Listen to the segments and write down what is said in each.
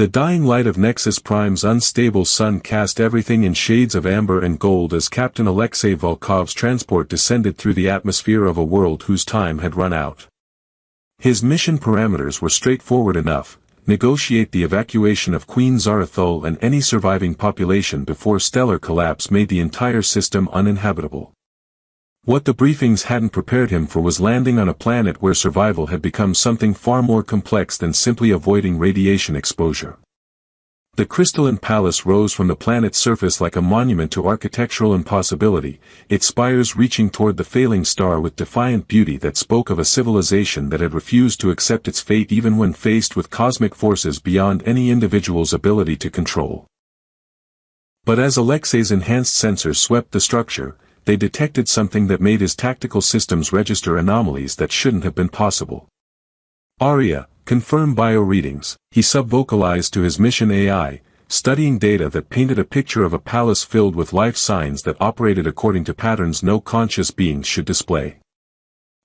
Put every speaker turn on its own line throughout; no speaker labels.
The dying light of Nexus Prime's unstable sun cast everything in shades of amber and gold as Captain Alexei Volkov's transport descended through the atmosphere of a world whose time had run out. His mission parameters were straightforward enough: negotiate the evacuation of Queen Zarathul and any surviving population before stellar collapse made the entire system uninhabitable. What the briefings hadn't prepared him for was landing on a planet where survival had become something far more complex than simply avoiding radiation exposure. The crystalline palace rose from the planet's surface like a monument to architectural impossibility, its spires reaching toward the failing star with defiant beauty that spoke of a civilization that had refused to accept its fate even when faced with cosmic forces beyond any individual's ability to control. But as Alexei's enhanced sensors swept the structure, they detected something that made his tactical systems register anomalies that shouldn't have been possible. "Aria, confirm bio-readings," he subvocalized to his mission AI, studying data that painted a picture of a palace filled with life signs that operated according to patterns no conscious beings should display.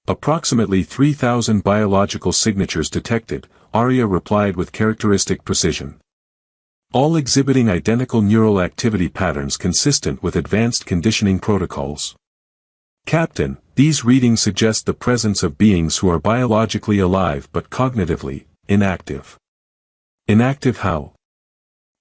Approximately 3,000 biological signatures detected, Aria replied with characteristic precision. All exhibiting identical neural activity patterns consistent with advanced conditioning protocols. "Captain, these readings suggest the presence of beings who are biologically alive but cognitively inactive." "Inactive how?"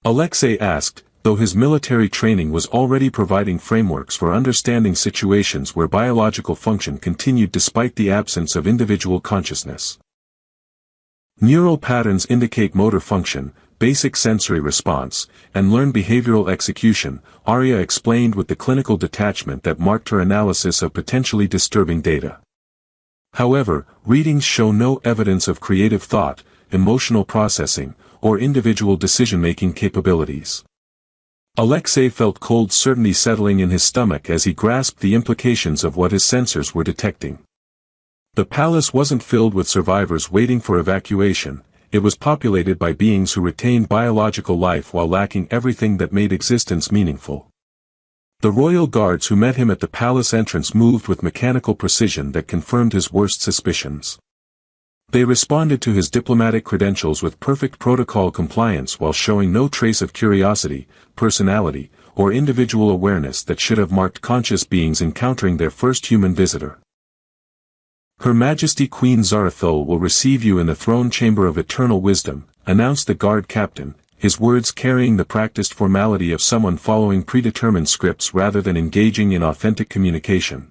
Alexei asked, though his military training was already providing frameworks for understanding situations where biological function continued despite the absence of individual consciousness. "Neural patterns indicate motor function, basic sensory response, and learned behavioral execution," Aria explained with the clinical detachment that marked her analysis of potentially disturbing data. "However, readings show no evidence of creative thought, emotional processing, or individual decision-making capabilities." Alexei felt cold certainty settling in his stomach as he grasped the implications of what his sensors were detecting. The palace wasn't filled with survivors waiting for evacuation. It was populated by beings who retained biological life while lacking everything that made existence meaningful. The royal guards who met him at the palace entrance moved with mechanical precision that confirmed his worst suspicions. They responded to his diplomatic credentials with perfect protocol compliance while showing no trace of curiosity, personality, or individual awareness that should have marked conscious beings encountering their first human visitor. "Her Majesty Queen Zarathul will receive you in the throne chamber of eternal wisdom," announced the guard captain, his words carrying the practiced formality of someone following predetermined scripts rather than engaging in authentic communication.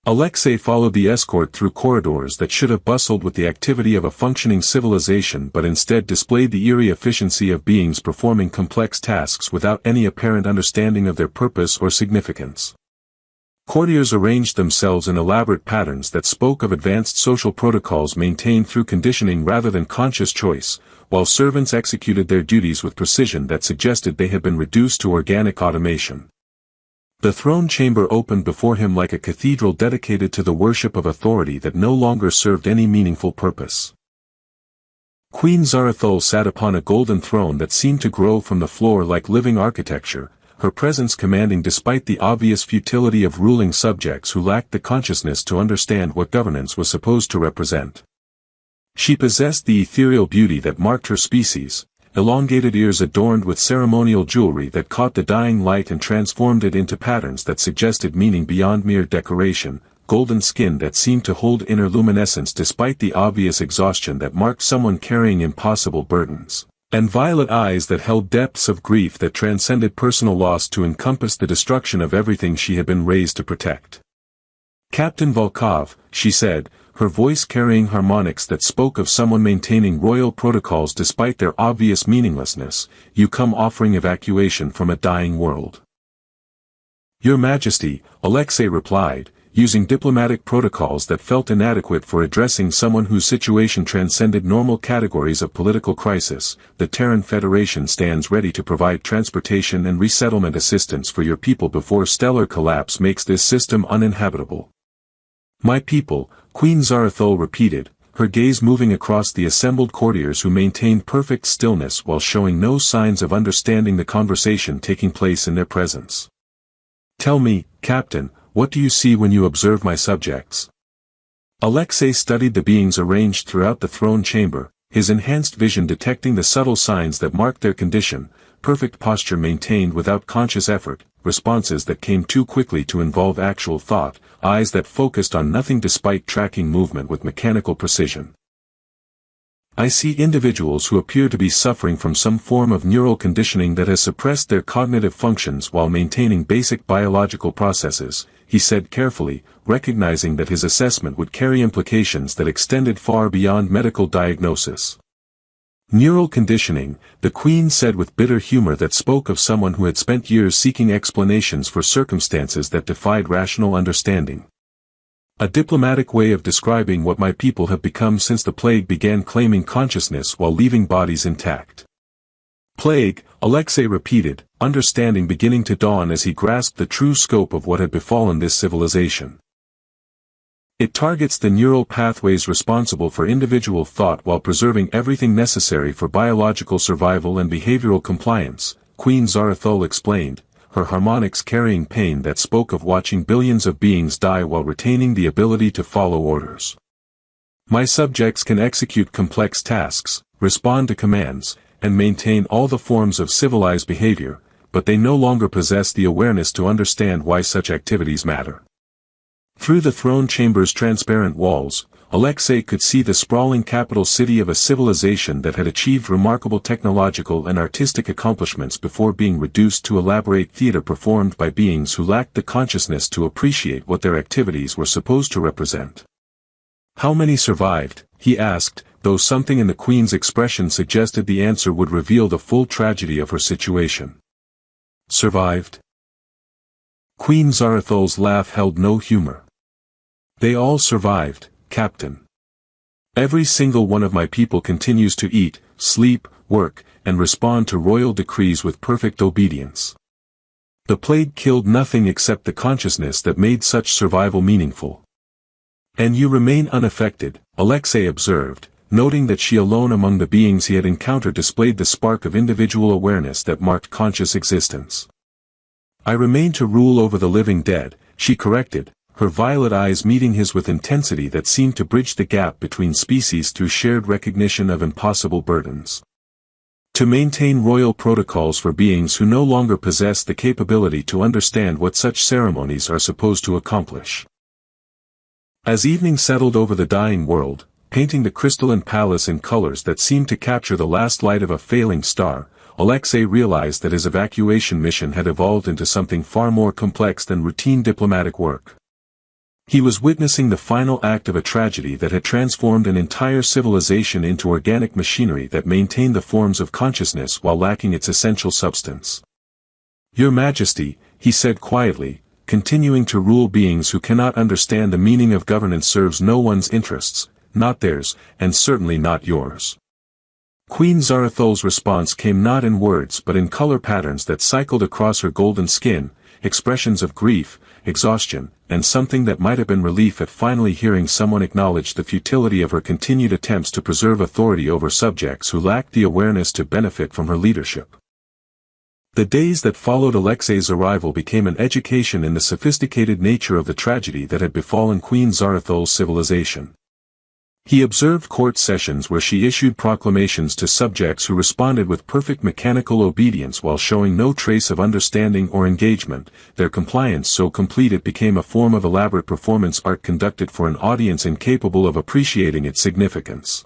Alexei followed the escort through corridors that should have bustled with the activity of a functioning civilization but instead displayed the eerie efficiency of beings performing complex tasks without any apparent understanding of their purpose or significance. Courtiers arranged themselves in elaborate patterns that spoke of advanced social protocols maintained through conditioning rather than conscious choice, while servants executed their duties with precision that suggested they had been reduced to organic automation. The throne chamber opened before him like a cathedral dedicated to the worship of authority that no longer served any meaningful purpose. Queen Zarathul sat upon a golden throne that seemed to grow from the floor like living architecture, her presence commanding despite the obvious futility of ruling subjects who lacked the consciousness to understand what governance was supposed to represent. She possessed the ethereal beauty that marked her species, elongated ears adorned with ceremonial jewelry that caught the dying light and transformed it into patterns that suggested meaning beyond mere decoration, golden skin that seemed to hold inner luminescence despite the obvious exhaustion that marked someone carrying impossible burdens, and violet eyes that held depths of grief that transcended personal loss to encompass the destruction of everything she had been raised to protect. "Captain Volkov," she said, her voice carrying harmonics that spoke of someone maintaining royal protocols despite their obvious meaninglessness, "you come offering evacuation from a dying world." "Your Majesty," Alexei replied, using diplomatic protocols that felt inadequate for addressing someone whose situation transcended normal categories of political crisis. "The Terran Federation stands ready to provide transportation and resettlement assistance for your people before stellar collapse makes this system uninhabitable." "My people," Queen Zarathul repeated, her gaze moving across the assembled courtiers who maintained perfect stillness while showing no signs of understanding the conversation taking place in their presence. "Tell me, Captain, what do you see when you observe my subjects?" Alexei studied the beings arranged throughout the throne chamber, his enhanced vision detecting the subtle signs that marked their condition, perfect posture maintained without conscious effort, responses that came too quickly to involve actual thought, eyes that focused on nothing despite tracking movement with mechanical precision. I see individuals who appear to be suffering from some form of neural conditioning that has suppressed their cognitive functions while maintaining basic biological processes, he said carefully, recognizing that his assessment would carry implications that extended far beyond medical diagnosis. Neural conditioning, the Queen said with bitter humor that spoke of someone who had spent years seeking explanations for circumstances that defied rational understanding. A diplomatic way of describing what my people have become since the plague began claiming consciousness while leaving bodies intact. Plague, Alexei repeated, understanding beginning to dawn as he grasped the true scope of what had befallen this civilization. It targets the neural pathways responsible for individual thought while preserving everything necessary for biological survival and behavioral compliance, Queen Zarathul explained, her harmonics carrying pain that spoke of watching billions of beings die while retaining the ability to follow orders. My subjects can execute complex tasks, respond to commands, and maintain all the forms of civilized behavior, but they no longer possess the awareness to understand why such activities matter. Through the throne chamber's transparent walls, Alexei could see the sprawling capital city of a civilization that had achieved remarkable technological and artistic accomplishments before being reduced to elaborate theater performed by beings who lacked the consciousness to appreciate what their activities were supposed to represent. How many survived, he asked, though something in the Queen's expression suggested the answer would reveal the full tragedy of her situation. Survived? Queen Zarathul's laugh held no humor. They all survived, Captain. Every single one of my people continues to eat, sleep, work, and respond to royal decrees with perfect obedience. The plague killed nothing except the consciousness that made such survival meaningful. And you remain unaffected, Alexei observed, noting that she alone among the beings he had encountered displayed the spark of individual awareness that marked conscious existence. I remain to rule over the living dead, she corrected, her violet eyes meeting his with intensity that seemed to bridge the gap between species through shared recognition of impossible burdens. To maintain royal protocols for beings who no longer possess the capability to understand what such ceremonies are supposed to accomplish. As evening settled over the dying world, painting the crystalline palace in colors that seemed to capture the last light of a failing star, Alexei realized that his evacuation mission had evolved into something far more complex than routine diplomatic work. He was witnessing the final act of a tragedy that had transformed an entire civilization into organic machinery that maintained the forms of consciousness while lacking its essential substance. Your Majesty, he said quietly, continuing to rule beings who cannot understand the meaning of governance serves no one's interests, not theirs, and certainly not yours. Queen Zarathul's response came not in words but in color patterns that cycled across her golden skin, expressions of grief, exhaustion, and something that might have been relief at finally hearing someone acknowledge the futility of her continued attempts to preserve authority over subjects who lacked the awareness to benefit from her leadership. The days that followed Alexei's arrival became an education in the sophisticated nature of the tragedy that had befallen Queen Zarathul's civilization. He observed court sessions where she issued proclamations to subjects who responded with perfect mechanical obedience while showing no trace of understanding or engagement, their compliance so complete it became a form of elaborate performance art conducted for an audience incapable of appreciating its significance.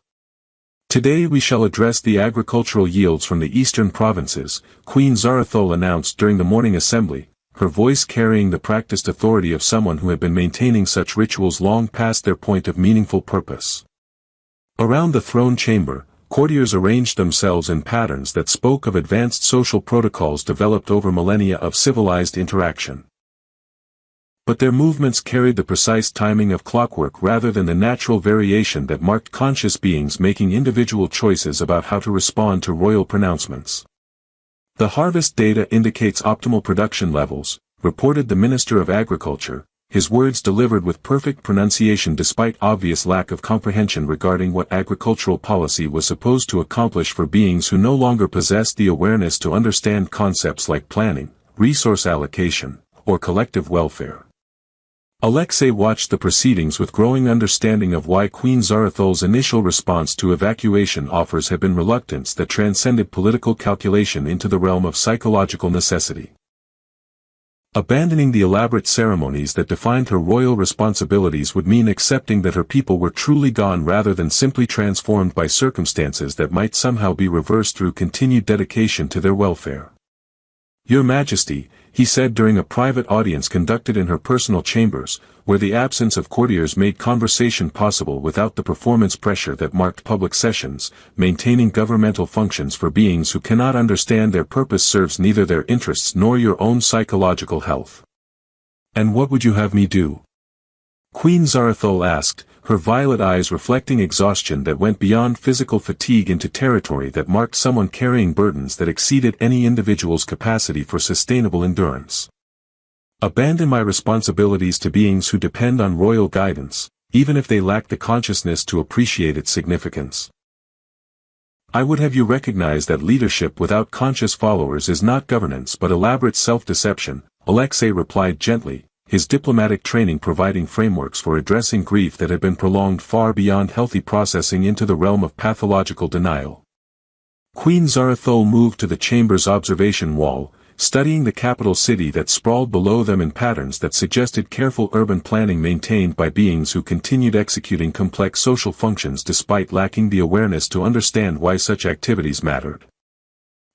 Today we shall address the agricultural yields from the eastern provinces, Queen Zarathul announced during the morning assembly, her voice carrying the practiced authority of someone who had been maintaining such rituals long past their point of meaningful purpose. Around the throne chamber, courtiers arranged themselves in patterns that spoke of advanced social protocols developed over millennia of civilized interaction. But their movements carried the precise timing of clockwork rather than the natural variation that marked conscious beings making individual choices about how to respond to royal pronouncements. The harvest data indicates optimal production levels, reported the Minister of Agriculture, his words delivered with perfect pronunciation despite obvious lack of comprehension regarding what agricultural policy was supposed to accomplish for beings who no longer possessed the awareness to understand concepts like planning, resource allocation, or collective welfare. Alexei watched the proceedings with growing understanding of why Queen Zarathol's initial response to evacuation offers had been reluctance that transcended political calculation into the realm of psychological necessity. Abandoning the elaborate ceremonies that defined her royal responsibilities would mean accepting that her people were truly gone rather than simply transformed by circumstances that might somehow be reversed through continued dedication to their welfare. "Your Majesty," he said during a private audience conducted in her personal chambers, where the absence of courtiers made conversation possible without the performance pressure that marked public sessions, "maintaining governmental functions for beings who cannot understand their purpose serves neither their interests nor your own psychological health." "And what would you have me do?" Queen Zarathol asked, her violet eyes reflecting exhaustion that went beyond physical fatigue into territory that marked someone carrying burdens that exceeded any individual's capacity for sustainable endurance. "Abandon my responsibilities to beings who depend on royal guidance, even if they lack the consciousness to appreciate its significance. I would have you recognize that leadership without conscious followers is not governance but elaborate self-deception," Alexei replied gently, his diplomatic training providing frameworks for addressing grief that had been prolonged far beyond healthy processing into the realm of pathological denial. Queen Zarathol moved to the chamber's observation wall, studying the capital city that sprawled below them in patterns that suggested careful urban planning maintained by beings who continued executing complex social functions despite lacking the awareness to understand why such activities mattered.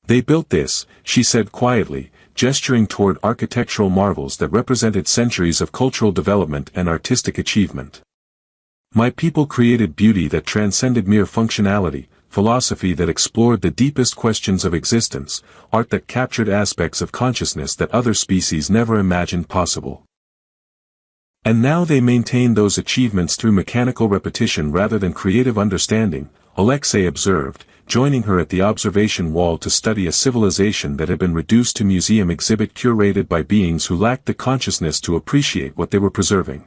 "They built this," she said quietly, gesturing toward architectural marvels that represented centuries of cultural development and artistic achievement. "My people created beauty that transcended mere functionality, philosophy that explored the deepest questions of existence, art that captured aspects of consciousness that other species never imagined possible. And now they maintain those achievements through mechanical repetition rather than creative understanding," Alexei observed, joining her at the observation wall to study a civilization that had been reduced to museum exhibit curated by beings who lacked the consciousness to appreciate what they were preserving.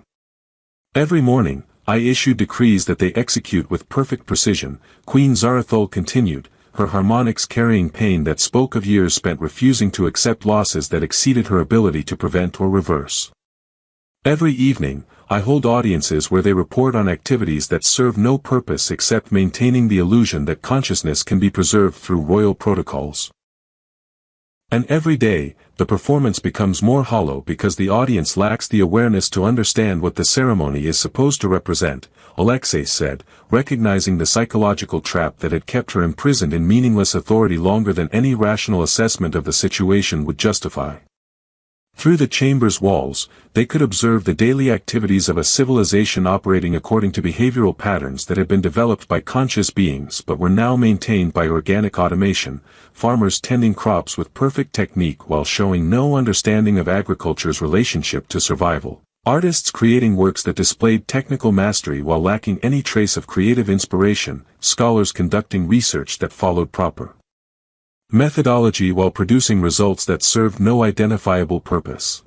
"Every morning, I issue decrees that they execute with perfect precision," Queen Zarathol continued, her harmonics carrying pain that spoke of years spent refusing to accept losses that exceeded her ability to prevent or reverse. "Every evening, I hold audiences where they report on activities that serve no purpose except maintaining the illusion that consciousness can be preserved through royal protocols. And every day, the performance becomes more hollow because the audience lacks the awareness to understand what the ceremony is supposed to represent," Alexei said, recognizing the psychological trap that had kept her imprisoned in meaningless authority longer than any rational assessment of the situation would justify. Through the chamber's walls, they could observe the daily activities of a civilization operating according to behavioral patterns that had been developed by conscious beings but were now maintained by organic automation, farmers tending crops with perfect technique while showing no understanding of agriculture's relationship to survival, artists creating works that displayed technical mastery while lacking any trace of creative inspiration, scholars conducting research that followed proper methodology while producing results that served no identifiable purpose.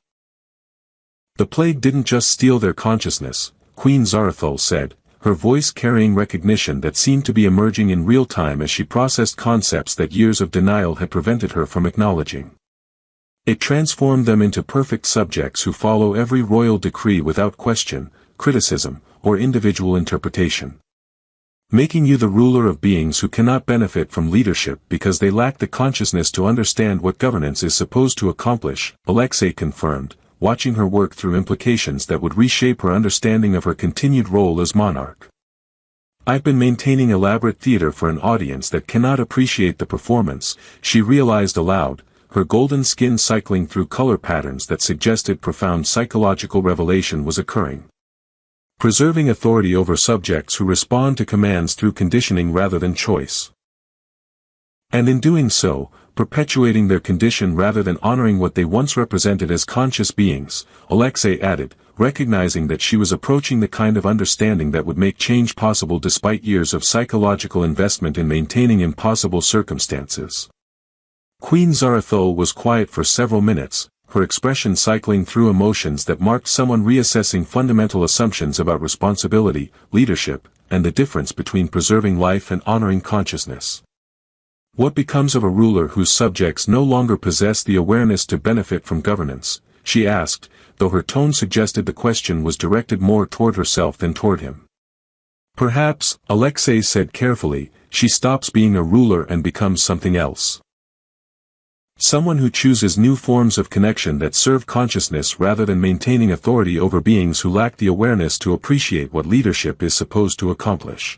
"The plague didn't just steal their consciousness," Queen Zarathol said, her voice carrying recognition that seemed to be emerging in real time as she processed concepts that years of denial had prevented her from acknowledging. "It transformed them into perfect subjects who follow every royal decree without question, criticism, or individual interpretation. Making you the ruler of beings who cannot benefit from leadership because they lack the consciousness to understand what governance is supposed to accomplish," Alexei confirmed, watching her work through implications that would reshape her understanding of her continued role as monarch. "I've been maintaining elaborate theater for an audience that cannot appreciate the performance," she realized aloud, her golden skin cycling through color patterns that suggested profound psychological revelation was occurring. "Preserving authority over subjects who respond to commands through conditioning rather than choice. And in doing so, perpetuating their condition rather than honoring what they once represented as conscious beings," Alexei added, recognizing that she was approaching the kind of understanding that would make change possible despite years of psychological investment in maintaining impossible circumstances. Queen Zarathol was quiet for several minutes, her expression cycling through emotions that marked someone reassessing fundamental assumptions about responsibility, leadership, and the difference between preserving life and honoring consciousness. "What becomes of a ruler whose subjects no longer possess the awareness to benefit from governance?" she asked, though her tone suggested the question was directed more toward herself than toward him. Perhaps, Alexei said carefully, she stops being a ruler and becomes something else. Someone who chooses new forms of connection that serve consciousness rather than maintaining authority over beings who lack the awareness to appreciate what leadership is supposed to accomplish.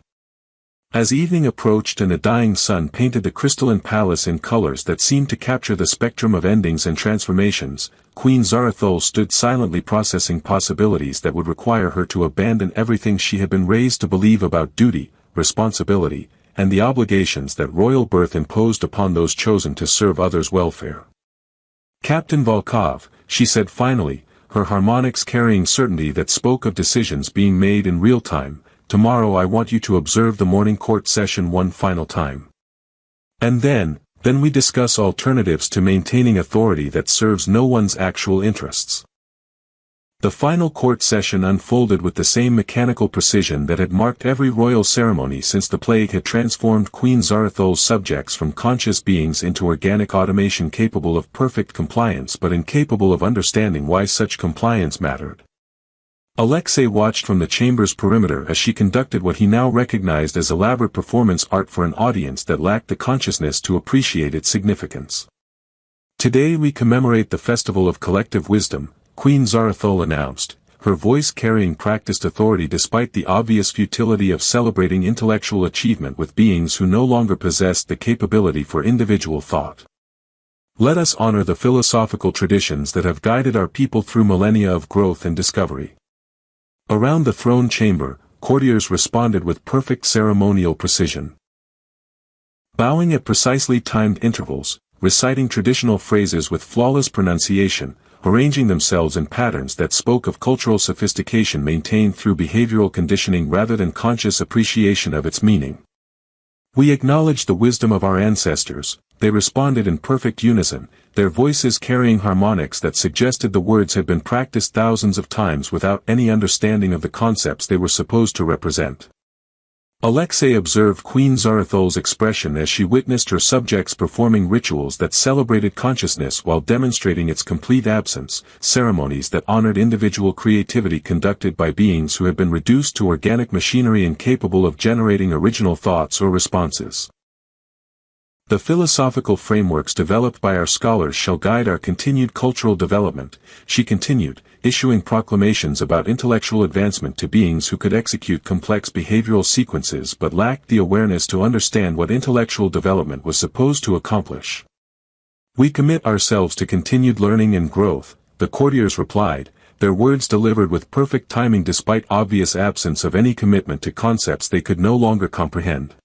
As evening approached and a dying sun painted the crystalline palace in colors that seemed to capture the spectrum of endings and transformations, Queen Zarathul stood silently processing possibilities that would require her to abandon everything she had been raised to believe about duty, responsibility, and the obligations that royal birth imposed upon those chosen to serve others' welfare. "Captain Volkov," she said finally, her harmonics carrying certainty that spoke of decisions being made in real time, "tomorrow I want you to observe the morning court session one final time. And then we discuss alternatives to maintaining authority that serves no one's actual interests." The final court session unfolded with the same mechanical precision that had marked every royal ceremony since the plague had transformed Queen Zarathul's subjects from conscious beings into organic automation capable of perfect compliance but incapable of understanding why such compliance mattered. Alexei watched from the chamber's perimeter as she conducted what he now recognized as elaborate performance art for an audience that lacked the consciousness to appreciate its significance. "Today we commemorate the Festival of Collective Wisdom," Queen Zarathul announced, her voice carrying practiced authority despite the obvious futility of celebrating intellectual achievement with beings who no longer possessed the capability for individual thought. "Let us honor the philosophical traditions that have guided our people through millennia of growth and discovery." Around the throne chamber, courtiers responded with perfect ceremonial precision. Bowing at precisely timed intervals, reciting traditional phrases with flawless pronunciation, arranging themselves in patterns that spoke of cultural sophistication maintained through behavioral conditioning rather than conscious appreciation of its meaning. "We acknowledge the wisdom of our ancestors," they responded in perfect unison, their voices carrying harmonics that suggested the words had been practiced thousands of times without any understanding of the concepts they were supposed to represent. Alexei observed Queen Zarathul's expression as she witnessed her subjects performing rituals that celebrated consciousness while demonstrating its complete absence, ceremonies that honored individual creativity conducted by beings who had been reduced to organic machinery incapable of generating original thoughts or responses. "The philosophical frameworks developed by our scholars shall guide our continued cultural development," she continued, issuing proclamations about intellectual advancement to beings who could execute complex behavioral sequences but lacked the awareness to understand what intellectual development was supposed to accomplish. "We commit ourselves to continued learning and growth," the courtiers replied, their words delivered with perfect timing despite obvious absence of any commitment to concepts they could no longer comprehend.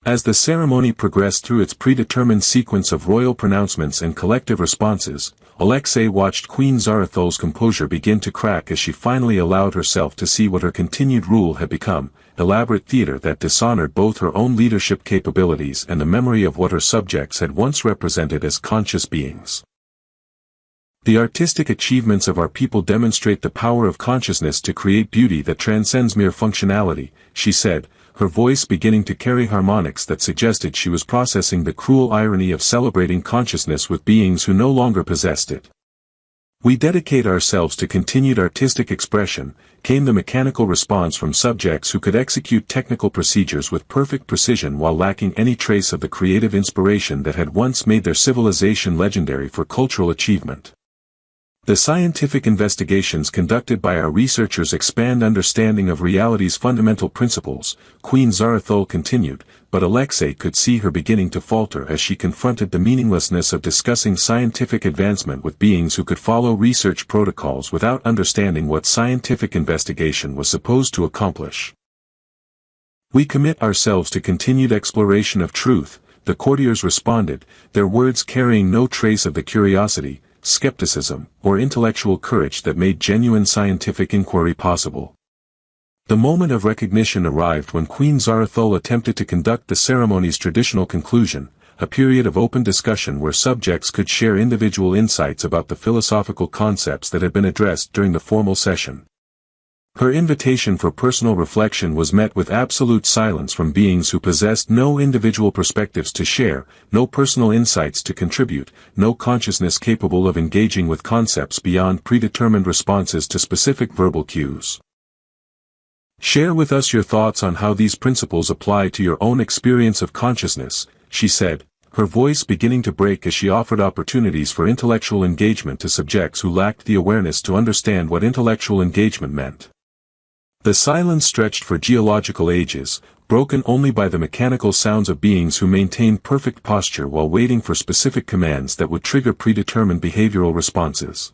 As the ceremony progressed through its predetermined sequence of royal pronouncements and collective responses, Alexei watched Queen Zarathul's composure begin to crack as she finally allowed herself to see what her continued rule had become, elaborate theater that dishonored both her own leadership capabilities and the memory of what her subjects had once represented as conscious beings. "The artistic achievements of our people demonstrate the power of consciousness to create beauty that transcends mere functionality," she said, her voice beginning to carry harmonics that suggested she was processing the cruel irony of celebrating consciousness with beings who no longer possessed it. "We dedicate ourselves to continued artistic expression," came the mechanical response from subjects who could execute technical procedures with perfect precision while lacking any trace of the creative inspiration that had once made their civilization legendary for cultural achievement. "The scientific investigations conducted by our researchers expand understanding of reality's fundamental principles," Queen Zarathul continued, but Alexei could see her beginning to falter as she confronted the meaninglessness of discussing scientific advancement with beings who could follow research protocols without understanding what scientific investigation was supposed to accomplish. "We commit ourselves to continued exploration of truth," the courtiers responded, their words carrying no trace of the curiosity, skepticism, or intellectual courage that made genuine scientific inquiry possible. The moment of recognition arrived when Queen Zarathul attempted to conduct the ceremony's traditional conclusion, a period of open discussion where subjects could share individual insights about the philosophical concepts that had been addressed during the formal session. Her invitation for personal reflection was met with absolute silence from beings who possessed no individual perspectives to share, no personal insights to contribute, no consciousness capable of engaging with concepts beyond predetermined responses to specific verbal cues. "Share with us your thoughts on how these principles apply to your own experience of consciousness," she said, her voice beginning to break as she offered opportunities for intellectual engagement to subjects who lacked the awareness to understand what intellectual engagement meant. The silence stretched for geological ages, broken only by the mechanical sounds of beings who maintained perfect posture while waiting for specific commands that would trigger predetermined behavioral responses.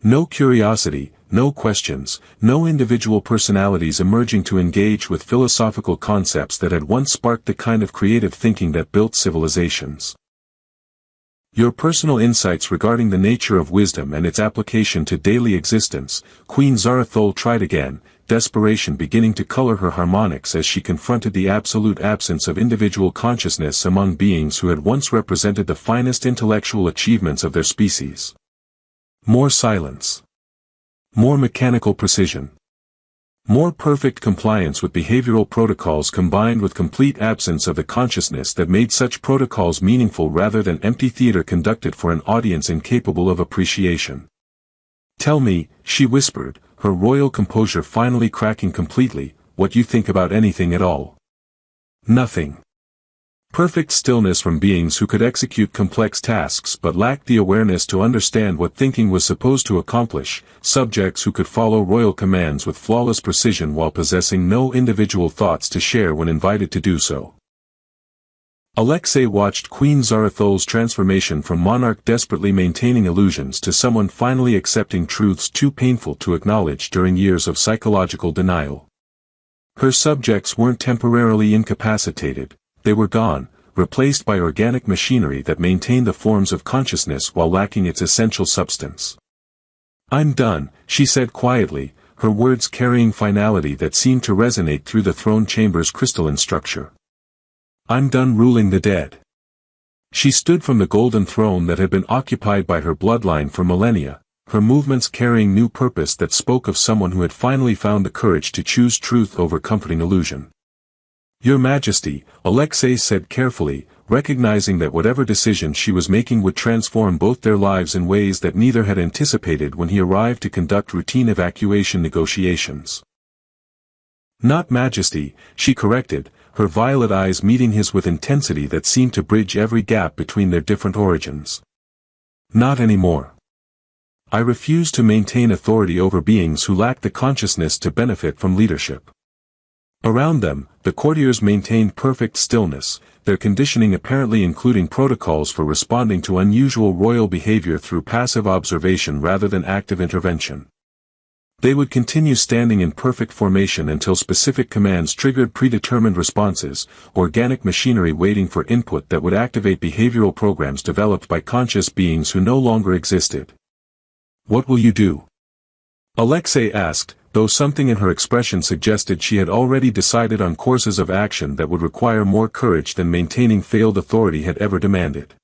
No curiosity, no questions, no individual personalities emerging to engage with philosophical concepts that had once sparked the kind of creative thinking that built civilizations. "Your personal insights regarding the nature of wisdom and its application to daily existence," Queen Zarathul tried again, desperation beginning to color her harmonics as she confronted the absolute absence of individual consciousness among beings who had once represented the finest intellectual achievements of their species. More silence. More mechanical precision. More perfect compliance with behavioral protocols combined with complete absence of the consciousness that made such protocols meaningful rather than empty theater conducted for an audience incapable of appreciation. "Tell me," she whispered, her royal composure finally cracking completely, "what you think about anything at all." Nothing. Perfect stillness from beings who could execute complex tasks but lacked the awareness to understand what thinking was supposed to accomplish, subjects who could follow royal commands with flawless precision while possessing no individual thoughts to share when invited to do so. Alexei watched Queen Zarathul's transformation from monarch desperately maintaining illusions to someone finally accepting truths too painful to acknowledge during years of psychological denial. Her subjects weren't temporarily incapacitated. They were gone, replaced by organic machinery that maintained the forms of consciousness while lacking its essential substance. "I'm done," she said quietly, her words carrying finality that seemed to resonate through the throne chamber's crystalline structure. "I'm done ruling the dead." She stood from the golden throne that had been occupied by her bloodline for millennia, her movements carrying new purpose that spoke of someone who had finally found the courage to choose truth over comforting illusion. "Your Majesty," Alexei said carefully, recognizing that whatever decision she was making would transform both their lives in ways that neither had anticipated when he arrived to conduct routine evacuation negotiations. "Not Majesty," she corrected, her violet eyes meeting his with intensity that seemed to bridge every gap between their different origins. "Not anymore. I refuse to maintain authority over beings who lack the consciousness to benefit from leadership." Around them, the courtiers maintained perfect stillness, their conditioning apparently including protocols for responding to unusual royal behavior through passive observation rather than active intervention. They would continue standing in perfect formation until specific commands triggered predetermined responses, organic machinery waiting for input that would activate behavioral programs developed by conscious beings who no longer existed. "What will you do?" Alexei asked, though something in her expression suggested she had already decided on courses of action that would require more courage than maintaining failed authority had ever demanded.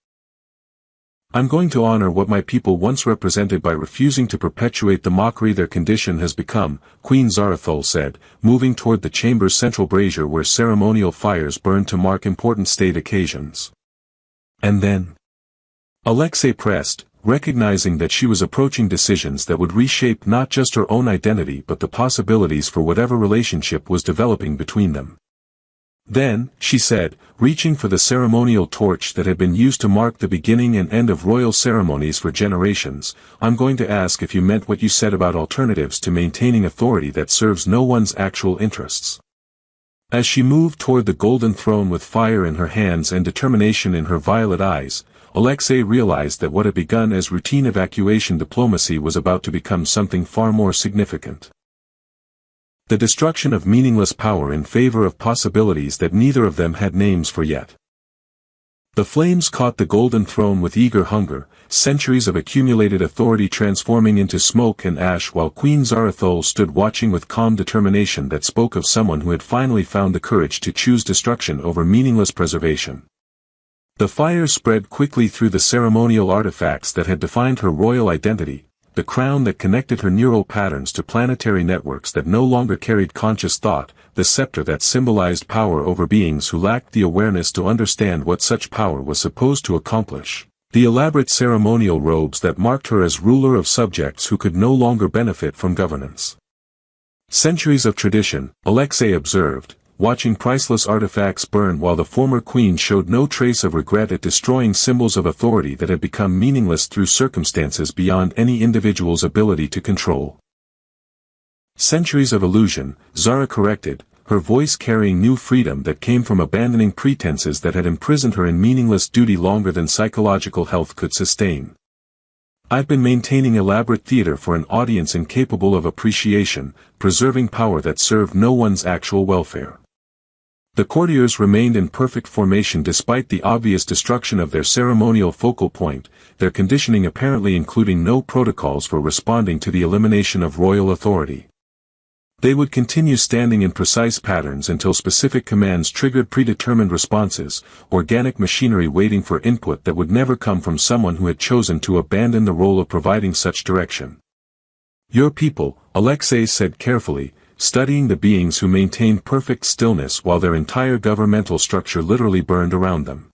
"I'm going to honor what my people once represented by refusing to perpetuate the mockery their condition has become," Queen Zarathul said, moving toward the chamber's central brazier where ceremonial fires burned to mark important state occasions. "And then?" Alexei pressed, recognizing that she was approaching decisions that would reshape not just her own identity but the possibilities for whatever relationship was developing between them. "Then," she said, reaching for the ceremonial torch that had been used to mark the beginning and end of royal ceremonies for generations, "I'm going to ask if you meant what you said about alternatives to maintaining authority that serves no one's actual interests." As she moved toward the golden throne with fire in her hands and determination in her violet eyes, Alexei realized that what had begun as routine evacuation diplomacy was about to become something far more significant. The destruction of meaningless power in favor of possibilities that neither of them had names for yet. The flames caught the golden throne with eager hunger, centuries of accumulated authority transforming into smoke and ash while Queen Zarathul stood watching with calm determination that spoke of someone who had finally found the courage to choose destruction over meaningless preservation. The fire spread quickly through the ceremonial artifacts that had defined her royal identity, the crown that connected her neural patterns to planetary networks that no longer carried conscious thought, the scepter that symbolized power over beings who lacked the awareness to understand what such power was supposed to accomplish, the elaborate ceremonial robes that marked her as ruler of subjects who could no longer benefit from governance. Centuries of tradition, Alexei observed, watching priceless artifacts burn while the former queen showed no trace of regret at destroying symbols of authority that had become meaningless through circumstances beyond any individual's ability to control. Centuries of illusion, Zara corrected, her voice carrying new freedom that came from abandoning pretenses that had imprisoned her in meaningless duty longer than psychological health could sustain. I've been maintaining elaborate theater for an audience incapable of appreciation, preserving power that served no one's actual welfare. The courtiers remained in perfect formation despite the obvious destruction of their ceremonial focal point, their conditioning apparently including no protocols for responding to the elimination of royal authority. They would continue standing in precise patterns until specific commands triggered predetermined responses, organic machinery waiting for input that would never come from someone who had chosen to abandon the role of providing such direction. Your people, Alexei said carefully, studying the beings who maintained perfect stillness while their entire governmental structure literally burned around them,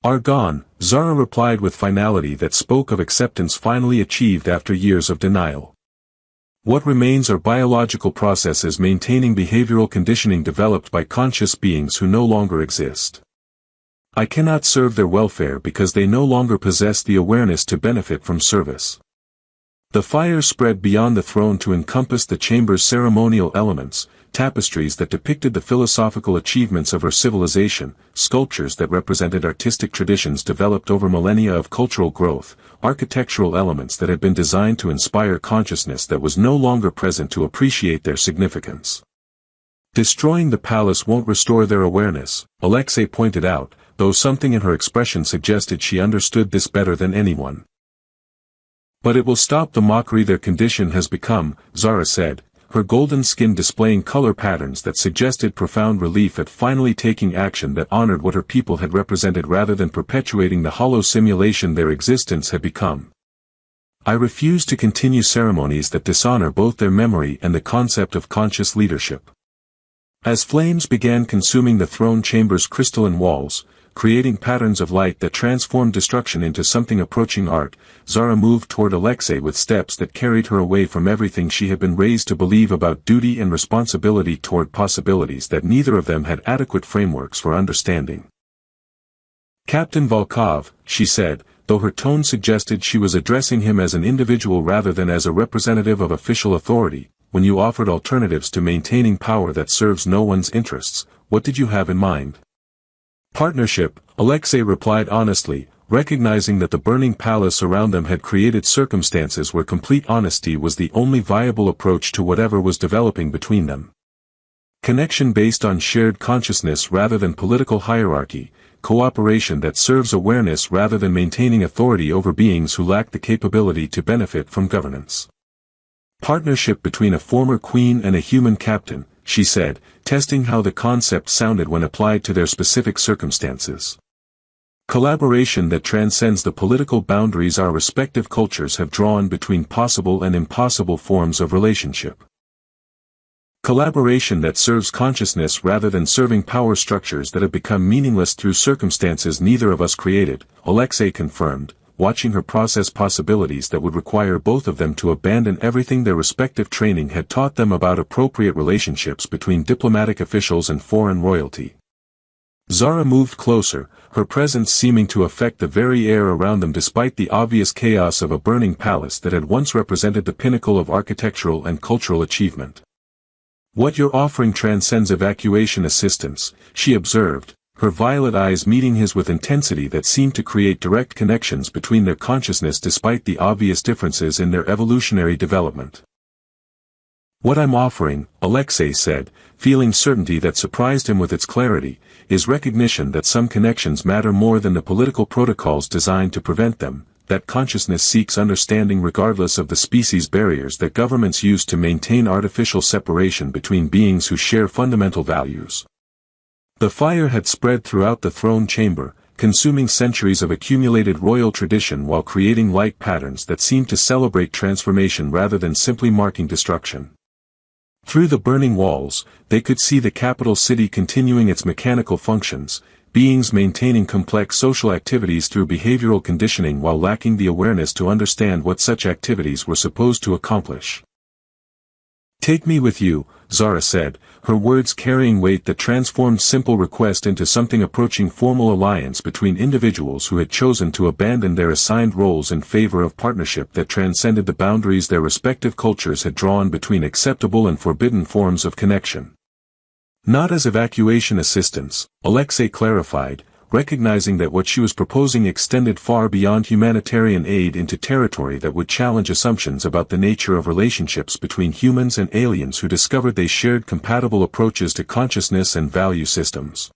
are gone, Zara replied with finality that spoke of acceptance finally achieved after years of denial. What remains are biological processes maintaining behavioral conditioning developed by conscious beings who no longer exist. I cannot serve their welfare because they no longer possess the awareness to benefit from service. The fire spread beyond the throne to encompass the chamber's ceremonial elements, tapestries that depicted the philosophical achievements of her civilization, sculptures that represented artistic traditions developed over millennia of cultural growth, architectural elements that had been designed to inspire consciousness that was no longer present to appreciate their significance. Destroying the palace won't restore their awareness, Alexei pointed out, though something in her expression suggested she understood this better than anyone. But it will stop the mockery their condition has become, Zara said, her golden skin displaying color patterns that suggested profound relief at finally taking action that honored what her people had represented rather than perpetuating the hollow simulation their existence had become. I refuse to continue ceremonies that dishonor both their memory and the concept of conscious leadership. As flames began consuming the throne chamber's crystalline walls, creating patterns of light that transformed destruction into something approaching art, Zara moved toward Alexei with steps that carried her away from everything she had been raised to believe about duty and responsibility toward possibilities that neither of them had adequate frameworks for understanding. Captain Volkov, she said, though her tone suggested she was addressing him as an individual rather than as a representative of official authority, when you offered alternatives to maintaining power that serves no one's interests, what did you have in mind? Partnership, Alexei replied honestly, recognizing that the burning palace around them had created circumstances where complete honesty was the only viable approach to whatever was developing between them. Connection based on shared consciousness rather than political hierarchy, cooperation that serves awareness rather than maintaining authority over beings who lack the capability to benefit from governance. Partnership between a former queen and a human captain, she said, testing how the concept sounded when applied to their specific circumstances. Collaboration that transcends the political boundaries our respective cultures have drawn between possible and impossible forms of relationship. Collaboration that serves consciousness rather than serving power structures that have become meaningless through circumstances neither of us created, Alexei confirmed, watching her process possibilities that would require both of them to abandon everything their respective training had taught them about appropriate relationships between diplomatic officials and foreign royalty. Zara moved closer, her presence seeming to affect the very air around them despite the obvious chaos of a burning palace that had once represented the pinnacle of architectural and cultural achievement. What you're offering transcends evacuation assistance, she observed, her violet eyes meeting his with intensity that seemed to create direct connections between their consciousness despite the obvious differences in their evolutionary development. What I'm offering, Alexei said, feeling certainty that surprised him with its clarity, is recognition that some connections matter more than the political protocols designed to prevent them, that consciousness seeks understanding regardless of the species barriers that governments use to maintain artificial separation between beings who share fundamental values. The fire had spread throughout the throne chamber, consuming centuries of accumulated royal tradition while creating light patterns that seemed to celebrate transformation rather than simply marking destruction. Through the burning walls, they could see the capital city continuing its mechanical functions, beings maintaining complex social activities through behavioral conditioning while lacking the awareness to understand what such activities were supposed to accomplish. "Take me with you," Zara said, her words carrying weight that transformed simple request into something approaching formal alliance between individuals who had chosen to abandon their assigned roles in favor of partnership that transcended the boundaries their respective cultures had drawn between acceptable and forbidden forms of connection. "Not as evacuation assistance," Alexei clarified, recognizing that what she was proposing extended far beyond humanitarian aid into territory that would challenge assumptions about the nature of relationships between humans and aliens who discovered they shared compatible approaches to consciousness and value systems.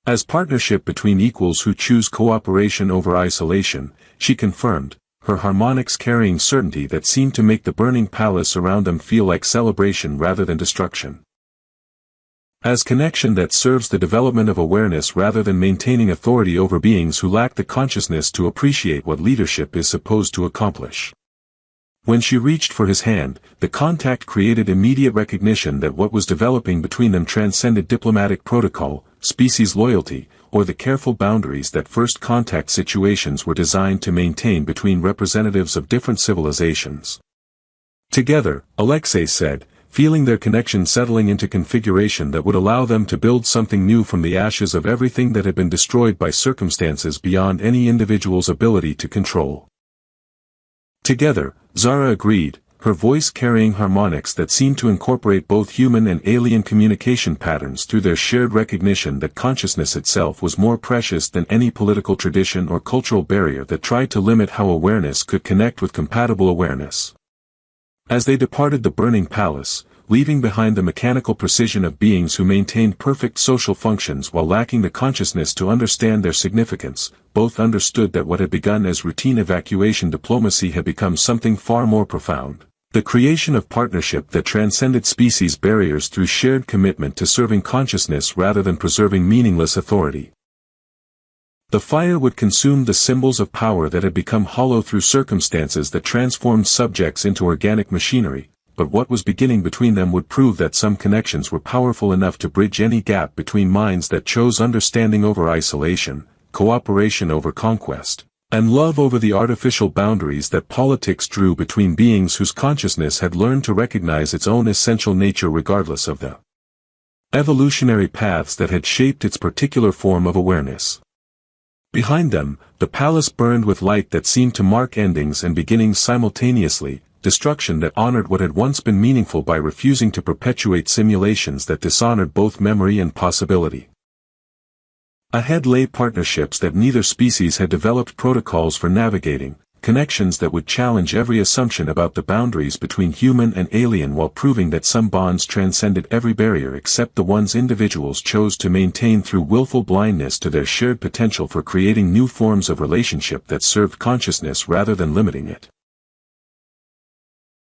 As partnership between equals who choose cooperation over isolation, she confirmed, her harmonics carrying certainty that seemed to make the burning palace around them feel like celebration rather than destruction. As connection that serves the development of awareness rather than maintaining authority over beings who lack the consciousness to appreciate what leadership is supposed to accomplish. When she reached for his hand, the contact created immediate recognition that what was developing between them transcended diplomatic protocol, species loyalty, or the careful boundaries that first contact situations were designed to maintain between representatives of different civilizations. Together, Alexei said, feeling their connection settling into configuration that would allow them to build something new from the ashes of everything that had been destroyed by circumstances beyond any individual's ability to control. Together, Zara agreed, her voice carrying harmonics that seemed to incorporate both human and alien communication patterns through their shared recognition that consciousness itself was more precious than any political tradition or cultural barrier that tried to limit how awareness could connect with compatible awareness. As they departed the burning palace, leaving behind the mechanical precision of beings who maintained perfect social functions while lacking the consciousness to understand their significance, both understood that what had begun as routine evacuation diplomacy had become something far more profound, the creation of partnership that transcended species barriers through shared commitment to serving consciousness rather than preserving meaningless authority. The fire would consume the symbols of power that had become hollow through circumstances that transformed subjects into organic machinery, but what was beginning between them would prove that some connections were powerful enough to bridge any gap between minds that chose understanding over isolation, cooperation over conquest, and love over the artificial boundaries that politics drew between beings whose consciousness had learned to recognize its own essential nature regardless of the evolutionary paths that had shaped its particular form of awareness. Behind them, the palace burned with light that seemed to mark endings and beginnings simultaneously, destruction that honored what had once been meaningful by refusing to perpetuate simulations that dishonored both memory and possibility. Ahead lay partnerships that neither species had developed protocols for navigating, connections that would challenge every assumption about the boundaries between human and alien while proving that some bonds transcended every barrier except the ones individuals chose to maintain through willful blindness to their shared potential for creating new forms of relationship that served consciousness rather than limiting it.